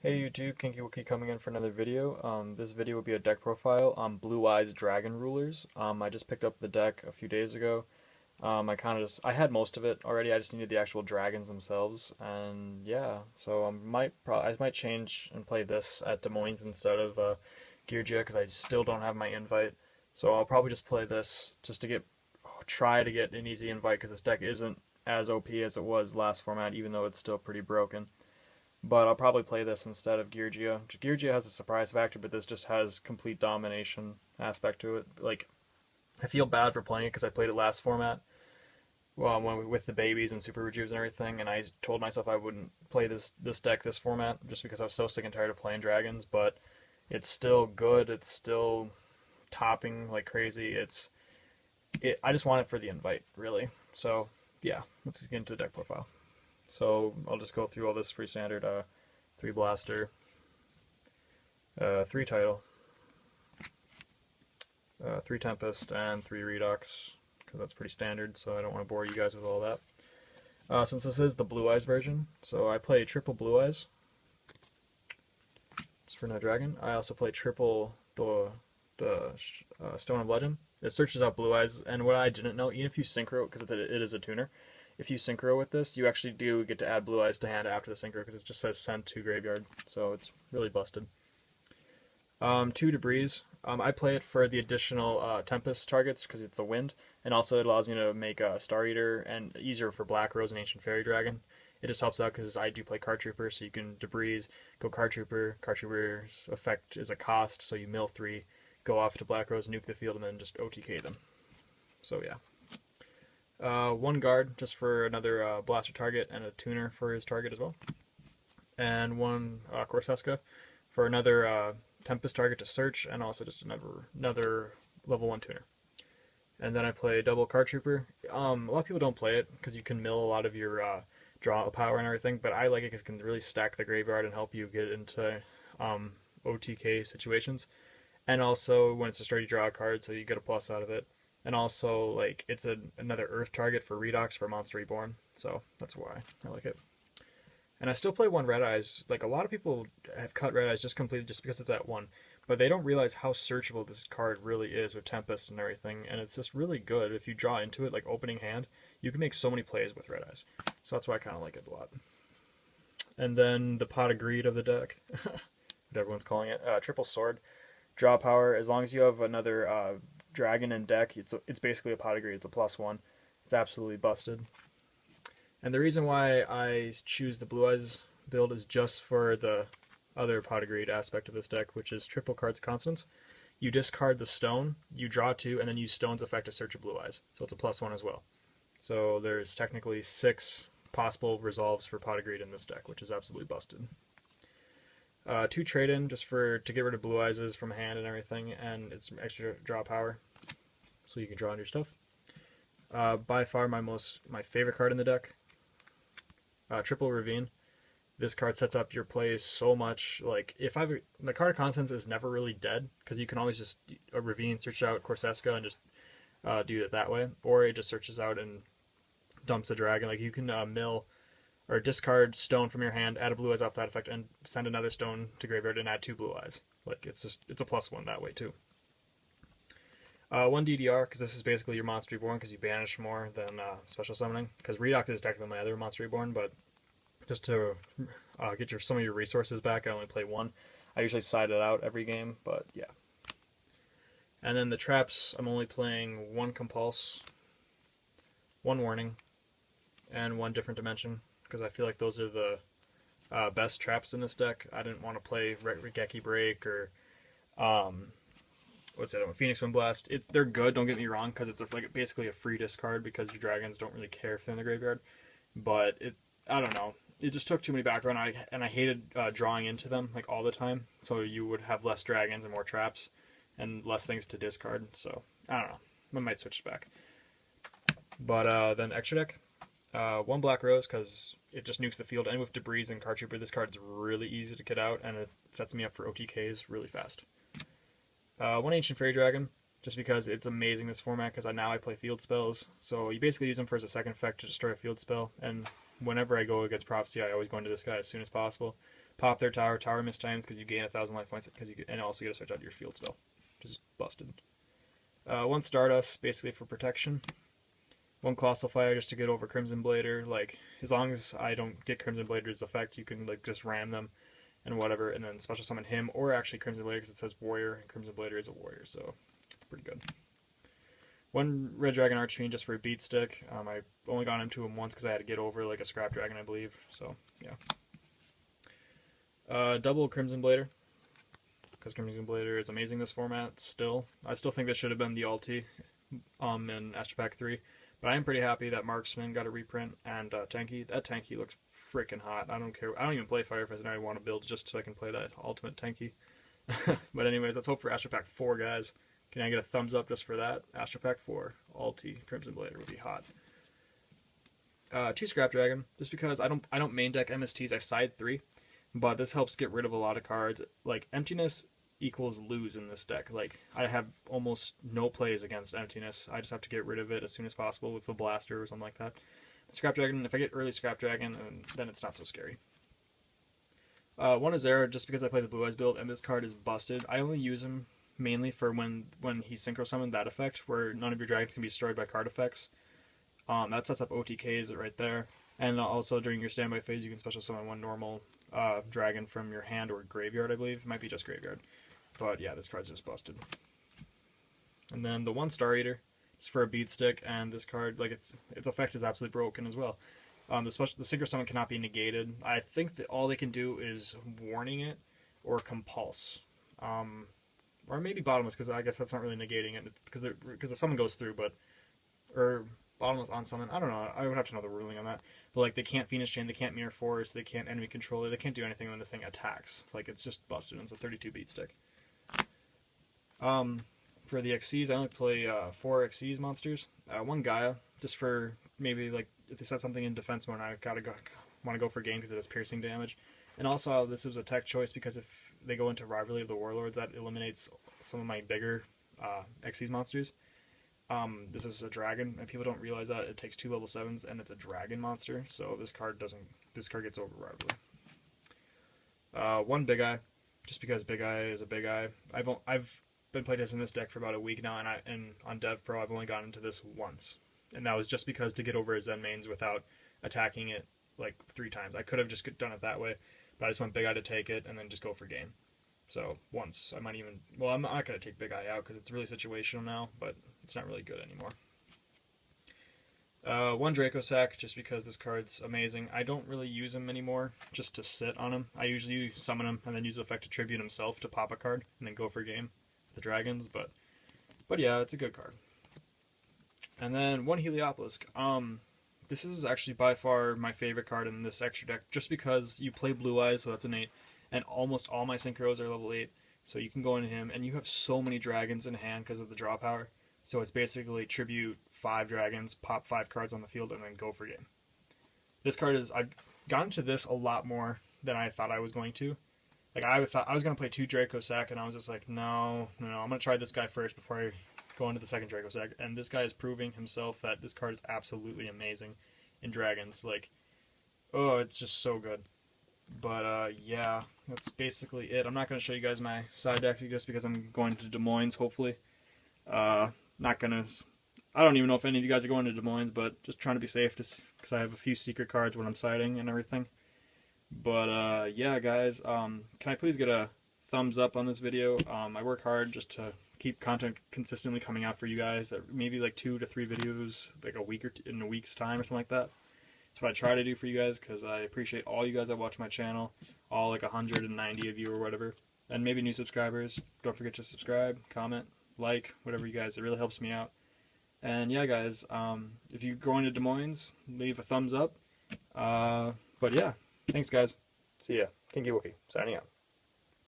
Hey YouTube, Kinky Wookie coming in for another video. This video will be a deck profile on Blue Eyes Dragon Rulers. I just picked up the deck a few days ago. I had most of it already. I just needed the actual dragons themselves, and yeah. So I might change and play this at Des Moines instead of YuGiOh because I still don't have my invite. So I'll probably just play this just to try to get an easy invite because this deck isn't as OP as it was last format, even though it's still pretty broken. But I'll probably play this instead of YuGiOh. YuGiOh has a surprise factor, but this just has complete domination aspect to it. Like, I feel bad for playing it because I played it last format, with the babies and super rejuves and everything, and I told myself I wouldn't play this deck this format just because I was so sick and tired of playing dragons. But it's still good. It's still topping like crazy. I just want it for the invite, really. So yeah, let's get into the deck profile. So I'll just go through all this pretty standard. 3 blaster, 3 title, 3 tempest, and 3 redox, because that's pretty standard, so I don't want to bore you guys with all that. Since this is the Blue Eyes version, so I play triple Blue Eyes. It's for no dragon. I also play triple the Stone of Legend. It searches out Blue Eyes, and what I didn't know, even if you synchro, because it is a tuner, if you synchro with this, you actually do get to add Blue Eyes to hand after the synchro because it just says send to graveyard, so it's really busted. 2 Debris. I play it for the additional Tempest targets because it's a wind, and also it allows me to make a Star Eater and easier for Black Rose and Ancient Fairy Dragon. It just helps out because I do play Card Trooper, so you can Debris, go Card Trooper. Card Trooper's effect is a cost, so you mill 3, go off to Black Rose, nuke the field, and then just OTK them. So yeah. 1 guard just for another blaster target and a tuner for his target as well. And 1 Corseska for another Tempest target to search, and also just another level 1 tuner. And then I play double Card Trooper. A lot of people don't play it because you can mill a lot of your draw power and everything, but I like it because it can really stack the graveyard and help you get into OTK situations. And also when it's a straight, you draw a card, so you get a plus out of it. And also, like, it's another Earth target for Redox for Monster Reborn, so that's why I like it. And I still play 1 Red Eyes. Like, a lot of people have cut Red Eyes just completely just because it's at 1, but they don't realize how searchable this card really is with Tempest and everything, and it's just really good. If you draw into it, like opening hand, you can make so many plays with Red Eyes. So that's why I kind of like it a lot. And then the Pot of Greed of the deck, what everyone's calling it, triple sword. Draw power, as long as you have another dragon in deck, it's basically a Pot of Greed. It's a +1. It's absolutely busted. And the reason why I choose the Blue Eyes build is just for the other Pot of Greed aspect of this deck, which is triple cards of Constance. You discard the stone, you draw 2, and then use stone's effect to search a Blue Eyes. So it's a +1 as well. So there's technically 6 possible resolves for Pot of Greed in this deck, which is absolutely busted. 2 trade-in just to get rid of Blue Eyes from hand and everything, and it's extra draw power, so you can draw on your stuff. By far my favorite card in the deck, triple Ravine. This card sets up your plays so much. Like, the card of Constance is never really dead because you can always just Ravine, search out Corseska, and just do it that way, or it just searches out and dumps a dragon. Like, you can mill or discard stone from your hand, add a Blue Eyes off that effect, and send another stone to graveyard and add 2 Blue Eyes. Like, it's a +1 that way too. 1 DDR, because this is basically your Monster Reborn, because you banish more than special summoning. Because Redox is technically my other Monster Reborn, but just to get some of your resources back, I only play 1. I usually side it out every game, but yeah. And then the traps, I'm only playing 1 Compulse, 1 Warning, and 1 Different Dimension, because I feel like those are the best traps in this deck. I didn't want to play Regeki Break or what's that one? Phoenix Wind Blast. They're good, don't get me wrong, because it's like basically a free discard because your dragons don't really care if they're in the graveyard. But I don't know. It just took too many background, and I hated drawing into them like all the time. So you would have less dragons and more traps, and less things to discard. So I don't know. I might switch it back. But then extra deck. 1 Black Rose, because it just nukes the field, and with Debris and Card Trooper, this card's really easy to get out, and it sets me up for OTKs really fast. 1 Ancient Fairy Dragon, just because it's amazing this format, because now I play field spells, so you basically use them for as a second effect to destroy a field spell, and whenever I go against Prophecy, I always go into this guy as soon as possible. pop their tower, tower miss times because you gain 1,000 life points, and also get to switch out your field spell, which is busted. One Stardust, basically for protection. One Colossal Fire just to get over Crimson Blader. Like, as long as I don't get Crimson Blader's effect, you can like just ram them and whatever, and then special summon him, or actually Crimson Blader because it says Warrior, and Crimson Blader is a Warrior, so it's pretty good. One Red Dragon Archfiend just for a beat stick. I only got into him once because I had to get over like a Scrap Dragon, I believe, so yeah. Double Crimson Blader, because Crimson Blader is amazing this format still. I still think this should have been the ulti in Astro Pack 3. But I am pretty happy that Marksman got a reprint, and Tanky. That Tanky looks freaking hot. I don't care. I don't even play Firefest, and I want to build just so I can play that ultimate Tanky. But anyways, let's hope for Astro Pack 4, guys. Can I get a thumbs up just for that? Astro Pack 4, ulti, Crimson Blader would be hot. 2 Scrap Dragon, just because I don't main deck MSTs, I side 3. But this helps get rid of a lot of cards. Like, Emptiness equals lose in this deck. Like, I have almost no plays against Emptiness. I just have to get rid of it as soon as possible with a Blaster or something like that. Scrap Dragon, if I get early Scrap Dragon, then it's not so scary. One Azera, just because I play the Blue Eyes build, and this card is busted. I only use him mainly for when he Synchro Summoned, that effect, where none of your dragons can be destroyed by card effects. That sets up OTKs right there. And also, during your standby phase, you can special summon one normal dragon from your hand or graveyard, I believe. It might be just graveyard. But yeah, this card's just busted. And then the 1 Star Eater, just for a beat stick, and this card, like, its effect is absolutely broken as well. The Synchro Summon cannot be negated. I think that all they can do is warning it or compulse. Or maybe bottomless, because I guess that's not really negating it, because the summon goes through, but... Or bottomless on summon, I don't know, I would have to know the ruling on that. But like, they can't Phoenix Chain, they can't Mirror Force, they can't Enemy Controller, they can't do anything when this thing attacks. Like, it's just busted, and it's a 32 beat stick. For the XCs, I only play 4 XCs monsters. 1 Gaia, just for maybe, like, if they set something in defense mode, I want to go for game because it has piercing damage. And also, this was a tech choice because if they go into Rivalry of the Warlords, that eliminates some of my bigger XCs monsters. This is a dragon, and people don't realize that it takes 2 level 7s, and it's a dragon monster, so this card gets over Rivalry. 1 Big Eye, just because Big Eye is a Big Eye. I've been playtesting this deck for about a week now, and on Dev Pro I've only gotten into this once, and that was just because to get over his Zen mains without attacking it like 3 times. I could have just done it that way, but I just want Big Eye to take it and then just go for game. So once, I might even, well, I'm not going to take Big Eye out because it's really situational now, but it's not really good anymore. 1 Draco Sack, just because this card's amazing. I don't really use him anymore, just to sit on him. I usually summon him and then use the effect to tribute himself to pop a card and then go for game with the dragons, but yeah, it's a good card. And then 1 Heliopolisk. This is actually by far my favorite card in this extra deck, just because you play Blue Eyes, so that's an 8, and almost all my synchros are level 8, so you can go into him, and you have so many dragons in hand because of the draw power. So it's basically tribute 5 dragons, pop 5 cards on the field, and then go for game. This card is, I've gotten to this a lot more than I thought I was going to. Like, I thought I was going to play 2 Draco Sack, and I was just like, no, I'm going to try this guy first before I go into the second Draco Sack. And this guy is proving himself that this card is absolutely amazing in Dragons. Like, oh, it's just so good. But, yeah, that's basically it. I'm not going to show you guys my side deck just because I'm going to Des Moines, hopefully. Not going to... I don't even know if any of you guys are going to Des Moines, but just trying to be safe because I have a few secret cards when I'm siding and everything. But, yeah, guys, can I please get a thumbs up on this video? I work hard just to keep content consistently coming out for you guys. Maybe like 2 to 3 videos, like in a week's time or something like that. That's what I try to do for you guys, because I appreciate all you guys that watch my channel, all like 190 of you or whatever, and maybe new subscribers. Don't forget to subscribe, comment, like, whatever you guys. It really helps me out. And yeah, guys, if you're going to Des Moines, leave a thumbs up. But yeah, thanks, guys. See ya. YuGiOh, signing out.